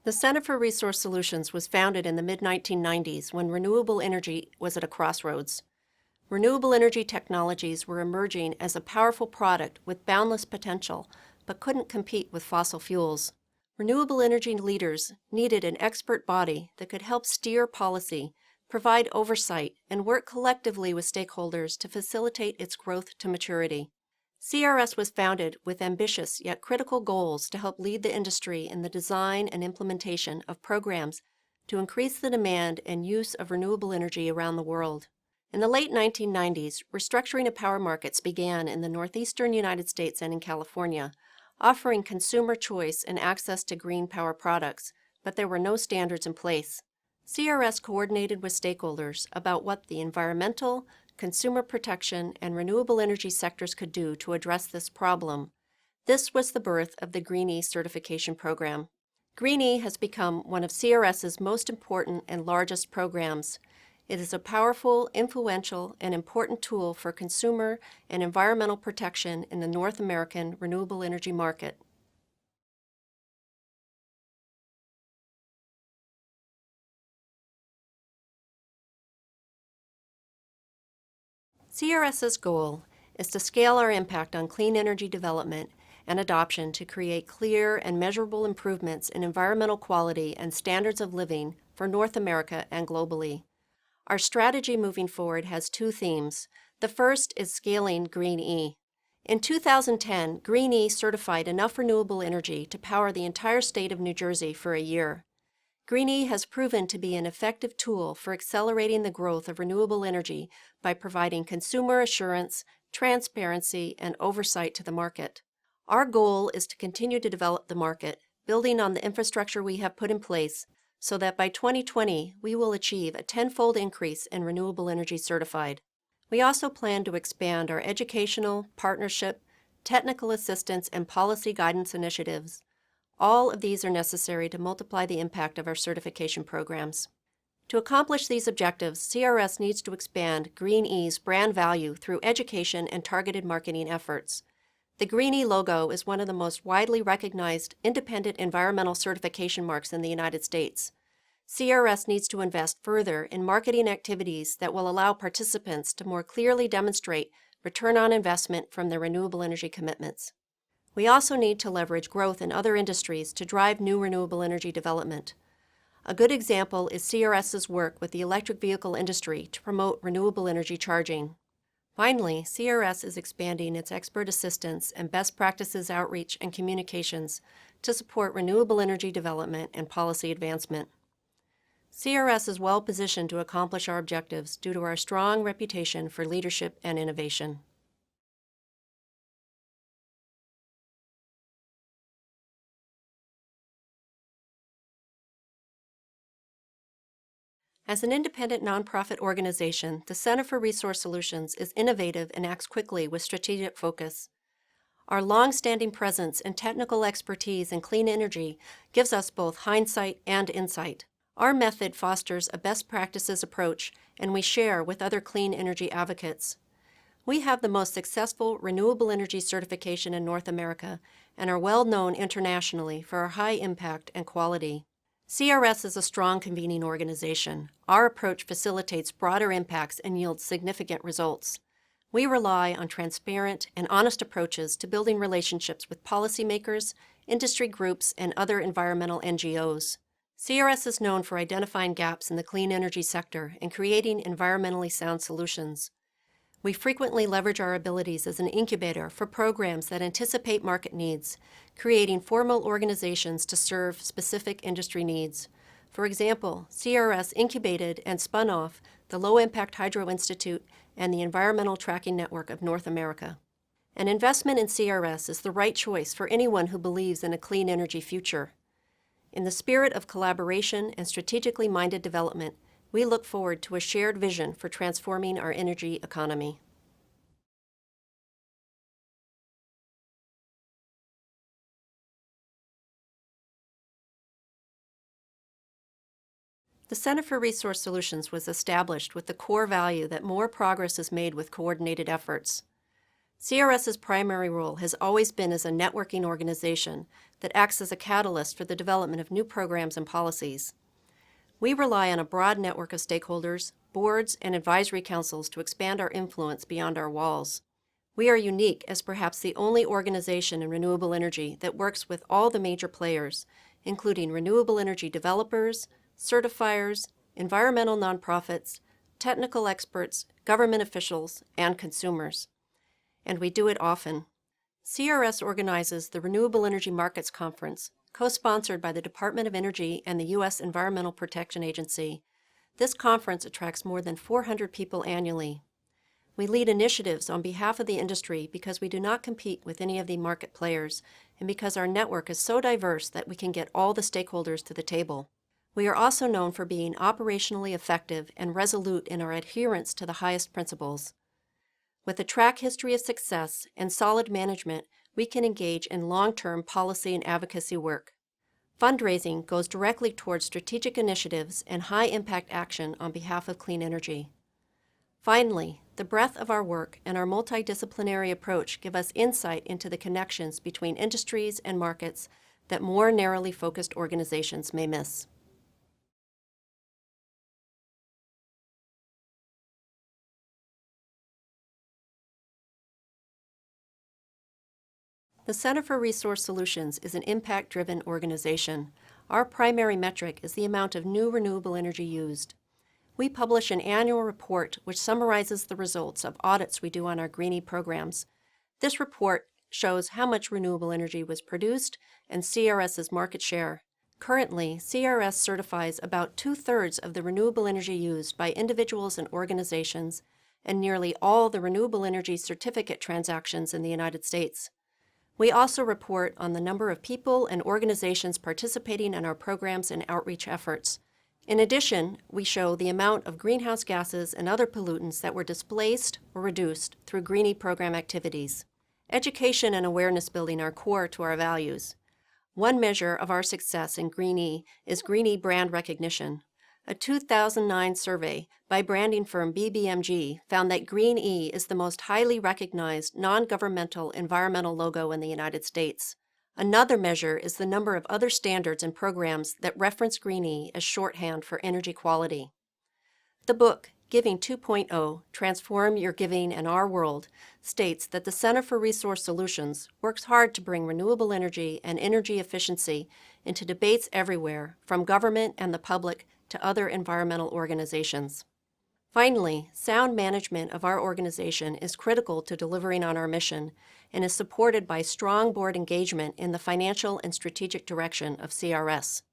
The Center for Resource Solutions was founded in the mid-1990s when renewable energy was at a crossroads. Renewable energy technologies were emerging as a powerful product with boundless potential, but couldn't compete with fossil fuels. Renewable energy leaders needed an expert body that could help steer policy, provide oversight, and work collectively with stakeholders to facilitate its growth to maturity. CRS was founded with ambitious yet critical goals to help lead the industry in the design and implementation of programs to increase the demand and use of renewable energy around the world. In the late 1990s, restructuring of power markets began in the northeastern United States and in California, offering consumer choice and access to green power products, but there were no standards in place. CRS coordinated with stakeholders about what the environmental, consumer protection, and renewable energy sectors could do to address this problem. This was the birth of the Green E certification program. Green E has become one of CRS's most important and largest programs. It is a powerful, influential, and important tool for consumer and environmental protection in the North American renewable energy market. CRS's goal is to scale our impact on clean energy development and adoption to create clear and measurable improvements in environmental quality and standards of living for North America and globally. Our strategy moving forward has two themes. The first is scaling Green E. In 2010, Green E certified enough renewable energy to power the entire state of New Jersey for a year. Green E has proven to be an effective tool for accelerating the growth of renewable energy by providing consumer assurance, transparency, and oversight to the market. Our goal is to continue to develop the market, building on the infrastructure we have put in place, so that by 2020 we will achieve a tenfold increase in renewable energy certified. We also plan to expand our educational, partnership, technical assistance, and policy guidance initiatives. All of these are necessary to multiply the impact of our certification programs. To accomplish these objectives, CRS needs to expand Green E's brand value through education and targeted marketing efforts. The Green E logo is one of the most widely recognized independent environmental certification marks in the United States. CRS needs to invest further in marketing activities that will allow participants to more clearly demonstrate return on investment from their renewable energy commitments. We also need to leverage growth in other industries to drive new renewable energy development. A good example is CRS's work with the electric vehicle industry to promote renewable energy charging. Finally, CRS is expanding its expert assistance and best practices outreach and communications to support renewable energy development and policy advancement. CRS is well positioned to accomplish our objectives due to our strong reputation for leadership and innovation. As an independent nonprofit organization, the Center for Resource Solutions is innovative and acts quickly with strategic focus. Our long-standing presence and technical expertise in clean energy gives us both hindsight and insight. Our method fosters a best practices approach, and we share with other clean energy advocates. We have the most successful renewable energy certification in North America and are well known internationally for our high impact and quality. CRS is a strong convening organization. Our approach facilitates broader impacts and yields significant results. We rely on transparent and honest approaches to building relationships with policymakers, industry groups, and other environmental NGOs. CRS is known for identifying gaps in the clean energy sector and creating environmentally sound solutions. We frequently leverage our abilities as an incubator for programs that anticipate market needs, creating formal organizations to serve specific industry needs. For example, CRS incubated and spun off the Low Impact Hydro Institute and the Environmental Tracking Network of North America. An investment in CRS is the right choice for anyone who believes in a clean energy future. In the spirit of collaboration and strategically minded development, we look forward to a shared vision for transforming our energy economy. The Center for Resource Solutions was established with the core value that more progress is made with coordinated efforts. CRS's primary role has always been as a networking organization that acts as a catalyst for the development of new programs and policies. We rely on a broad network of stakeholders, boards, and advisory councils to expand our influence beyond our walls. We are unique as perhaps the only organization in renewable energy that works with all the major players, including renewable energy developers, certifiers, environmental nonprofits, technical experts, government officials, and consumers. And we do it often. CRS organizes the Renewable Energy Markets Conference, co-sponsored by the Department of Energy and the U.S. Environmental Protection Agency. This conference attracts more than 400 people annually. We lead initiatives on behalf of the industry because we do not compete with any of the market players, and because our network is so diverse that we can get all the stakeholders to the table. We are also known for being operationally effective and resolute in our adherence to the highest principles. With a track history of success and solid management, we can engage in long-term policy and advocacy work. Fundraising goes directly towards strategic initiatives and high-impact action on behalf of clean energy. Finally, the breadth of our work and our multidisciplinary approach give us insight into the connections between industries and markets that more narrowly focused organizations may miss. The Center for Resource Solutions is an impact-driven organization. Our primary metric is the amount of new renewable energy used. We publish an annual report which summarizes the results of audits we do on our Greenie programs. This report shows how much renewable energy was produced and CRS's market share. Currently, CRS certifies about 2/3 of the renewable energy used by individuals and organizations, and nearly all the renewable energy certificate transactions in the United States. We also report on the number of people and organizations participating in our programs and outreach efforts. In addition, we show the amount of greenhouse gases and other pollutants that were displaced or reduced through Greenie program activities. Education and awareness building are core to our values. One measure of our success in Greenie is Greenie brand recognition. A 2009 survey by branding firm BBMG found that Greenie is the most highly recognized non-governmental environmental logo in the United States. Another measure is the number of other standards and programs that reference Greenie as shorthand for energy quality. The book, Giving 2.0, Transform Your Giving and Our World, states that the Center for Resource Solutions works hard to bring renewable energy and energy efficiency into debates everywhere, from government and the public to other environmental organizations. Finally, sound management of our organization is critical to delivering on our mission and is supported by strong board engagement in the financial and strategic direction of CRS.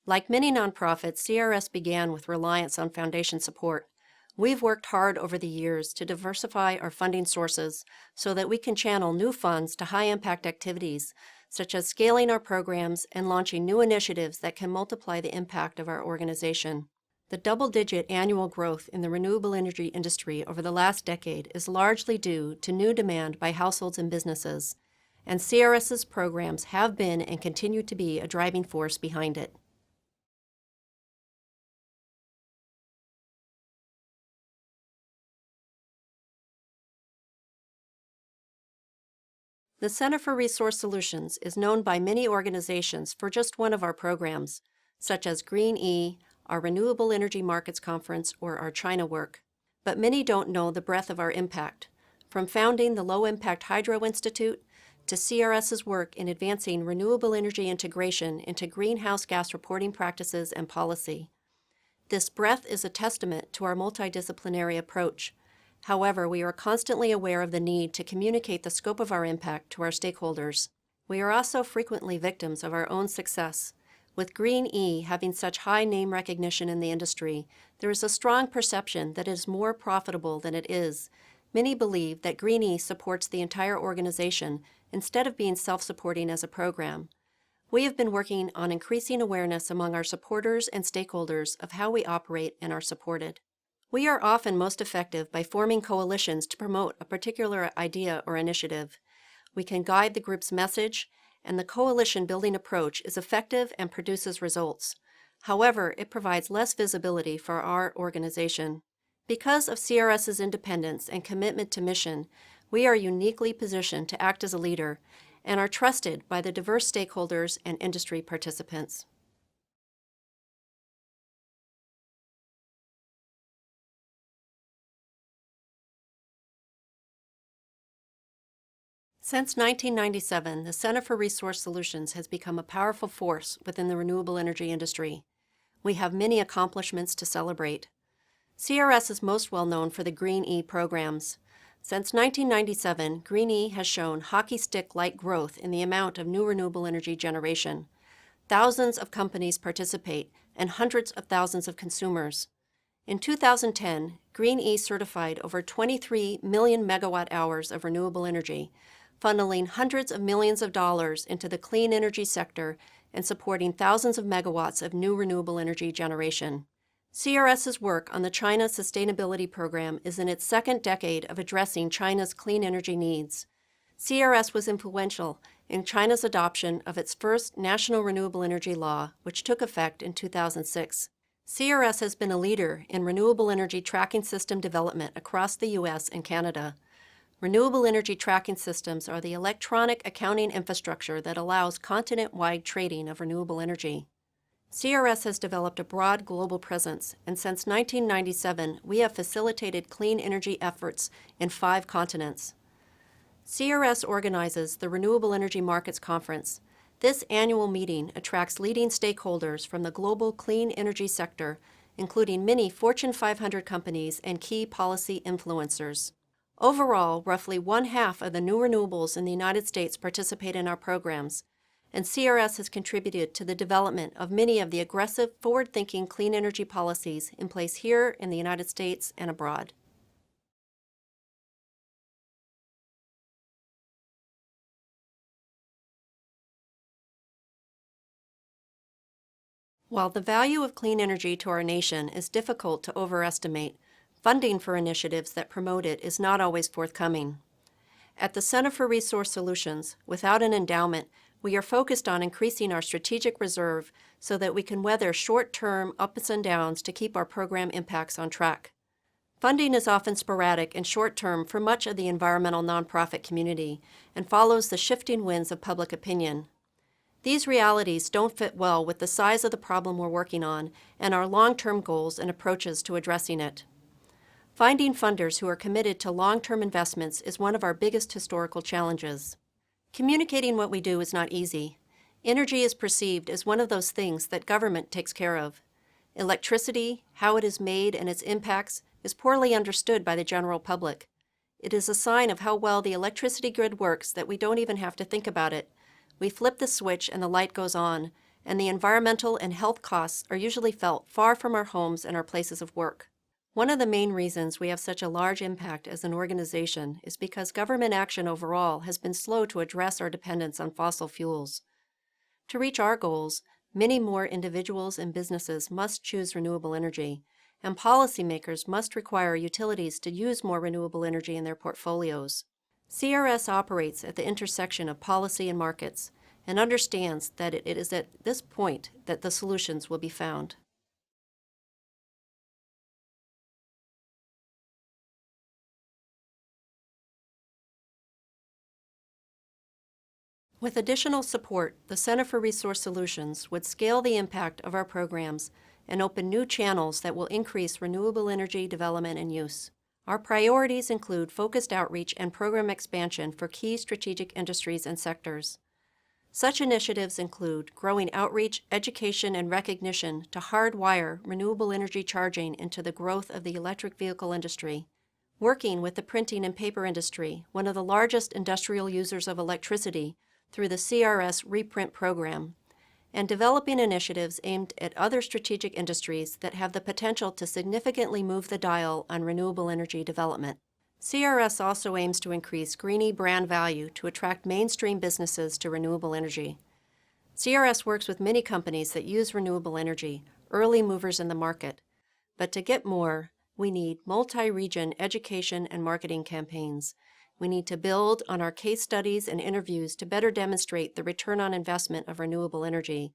Like many nonprofits, CRS began with reliance on foundation support. We've worked hard over the years to diversify our funding sources so that we can channel new funds to high-impact activities, such as scaling our programs and launching new initiatives that can multiply the impact of our organization. The double-digit annual growth in the renewable energy industry over the last decade is largely due to new demand by households and businesses, and CRS's programs have been and continue to be a driving force behind it. The Center for Resource Solutions is known by many organizations for just one of our programs, such as Greenie, our Renewable Energy Markets Conference, or our China work. But many don't know the breadth of our impact, from founding the Low Impact Hydro Institute to CRS's work in advancing renewable energy integration into greenhouse gas reporting practices and policy. This breadth is a testament to our multidisciplinary approach. However, we are constantly aware of the need to communicate the scope of our impact to our stakeholders. We are also frequently victims of our own success. With Greenie having such high name recognition in the industry, there is a strong perception that it is more profitable than it is. Many believe that Greenie supports the entire organization instead of being self-supporting as a program. We have been working on increasing awareness among our supporters and stakeholders of how we operate and are supported. We are often most effective by forming coalitions to promote a particular idea or initiative. We can guide the group's message, and the coalition-building approach is effective and produces results. However, it provides less visibility for our organization. Because of CRS's independence and commitment to mission, We are uniquely positioned to act as a leader and are trusted by the diverse stakeholders and industry participants. Since 1997, the Center for Resource Solutions has become a powerful force within the renewable energy industry. We have many accomplishments to celebrate. CRS is most well known for the Green E programs. Since 1997, Green E has shown hockey stick-like growth in the amount of new renewable energy generation. Thousands of companies participate and hundreds of thousands of consumers. In 2010, Green E certified over 23 million megawatt hours of renewable energy, funneling hundreds of millions of dollars into the clean energy sector and supporting thousands of megawatts of new renewable energy generation. CRS's work on the China Sustainability Program is in its second decade of addressing China's clean energy needs. CRS was influential in China's adoption of its first national renewable energy law, which took effect in 2006. CRS has been a leader in renewable energy tracking system development across the U.S. and Canada. Renewable energy tracking systems are the electronic accounting infrastructure that allows continent-wide trading of renewable energy. CRS has developed a broad global presence, and since 1997, we have facilitated clean energy efforts in 5 continents. CRS organizes the Renewable Energy Markets Conference. This annual meeting attracts leading stakeholders from the global clean energy sector, including many Fortune 500 companies and key policy influencers. Overall, roughly 1/2 of the new renewables in the United States participate in our programs, and CRS has contributed to the development of many of the aggressive, forward-thinking clean energy policies in place here in the United States and abroad. While the value of clean energy to our nation is difficult to overestimate, funding for initiatives that promote it is not always forthcoming. At the Center for Resource Solutions, without an endowment, we are focused on increasing our strategic reserve so that we can weather short-term ups and downs to keep our program impacts on track. Funding is often sporadic and short-term for much of the environmental nonprofit community and follows the shifting winds of public opinion. These realities don't fit well with the size of the problem we're working on and our long-term goals and approaches to addressing it. Finding funders who are committed to long-term investments is one of our biggest historical challenges. Communicating what we do is not easy. Energy is perceived as one of those things that government takes care of. Electricity, how it is made, and its impacts is poorly understood by the general public. It is a sign of how well the electricity grid works that we don't even have to think about it. We flip the switch and the light goes on, and the environmental and health costs are usually felt far from our homes and our places of work. One of the main reasons we have such a large impact as an organization is because government action overall has been slow to address our dependence on fossil fuels. To reach our goals, many more individuals and businesses must choose renewable energy, and policymakers must require utilities to use more renewable energy in their portfolios. CRS operates at the intersection of policy and markets and understands that it is at this point that the solutions will be found. With additional support, the Center for Resource Solutions would scale the impact of our programs and open new channels that will increase renewable energy development and use. Our priorities include focused outreach and program expansion for key strategic industries and sectors. Such initiatives include growing outreach, education, and recognition to hardwire renewable energy charging into the growth of the electric vehicle industry, working with the printing and paper industry, one of the largest industrial users of electricity, through the CRS Reprint program, and developing initiatives aimed at other strategic industries that have the potential to significantly move the dial on renewable energy development. CRS also aims to increase Green E brand value to attract mainstream businesses to renewable energy. CRS works with many companies that use renewable energy, early movers in the market. But to get more, we need multi-region education and marketing campaigns. We need to build on our case studies and interviews to better demonstrate the return on investment of renewable energy.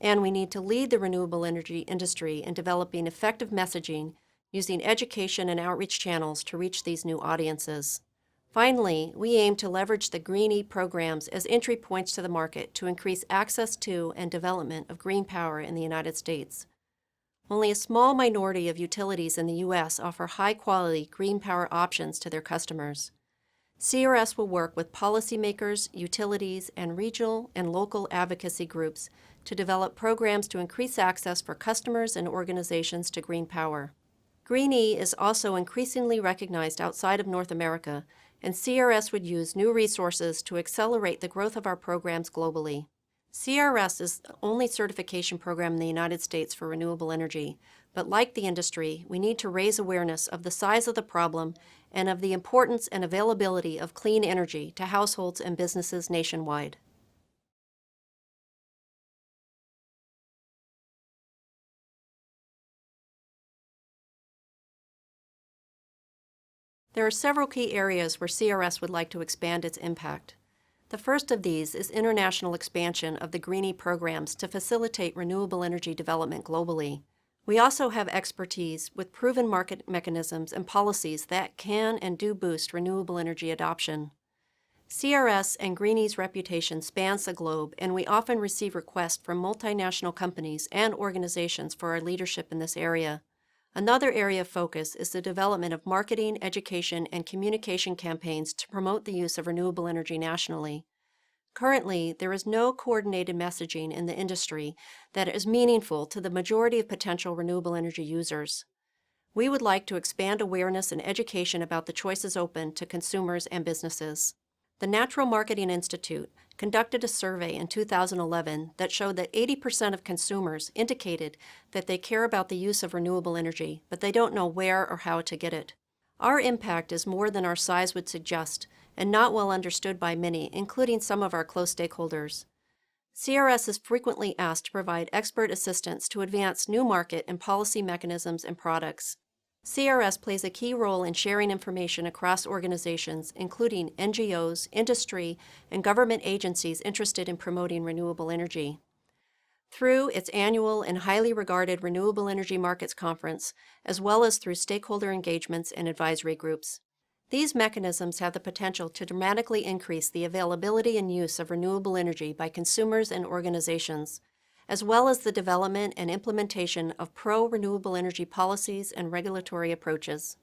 And we need to lead the renewable energy industry in developing effective messaging using education and outreach channels to reach these new audiences. Finally, we aim to leverage the Green E programs as entry points to the market to increase access to and development of green power in the United States. Only a small minority of utilities in the U.S. offer high-quality green power options to their customers. CRS will work with policymakers, utilities, and regional and local advocacy groups to develop programs to increase access for customers and organizations to green power. Green E is also increasingly recognized outside of North America, and CRS would use new resources to accelerate the growth of our programs globally. CRS is the only certification program in the United States for renewable energy, but like the industry, we need to raise awareness of the size of the problem and of the importance and availability of clean energy to households and businesses nationwide. There are several key areas where CRS would like to expand its impact. The first of these is international expansion of the Greenie programs to facilitate renewable energy development globally. We also have expertise with proven market mechanisms and policies that can and do boost renewable energy adoption. CRS and Greenie's reputation spans the globe, and we often receive requests from multinational companies and organizations for our leadership in this area. Another area of focus is the development of marketing, education, and communication campaigns to promote the use of renewable energy nationally. Currently, there is no coordinated messaging in the industry that is meaningful to the majority of potential renewable energy users. We would like to expand awareness and education about the choices open to consumers and businesses. The Natural Marketing Institute conducted a survey in 2011 that showed that 80% of consumers indicated that they care about the use of renewable energy, but they don't know where or how to get it. Our impact is more than our size would suggest, and not well understood by many, including some of our close stakeholders. CRS is frequently asked to provide expert assistance to advance new market and policy mechanisms and products. CRS plays a key role in sharing information across organizations, including NGOs, industry, and government agencies interested in promoting renewable energy. Through its annual and highly regarded Renewable Energy Markets Conference, as well as through stakeholder engagements and advisory groups. These mechanisms have the potential to dramatically increase the availability and use of renewable energy by consumers and organizations, as well as the development and implementation of pro-renewable energy policies and regulatory approaches.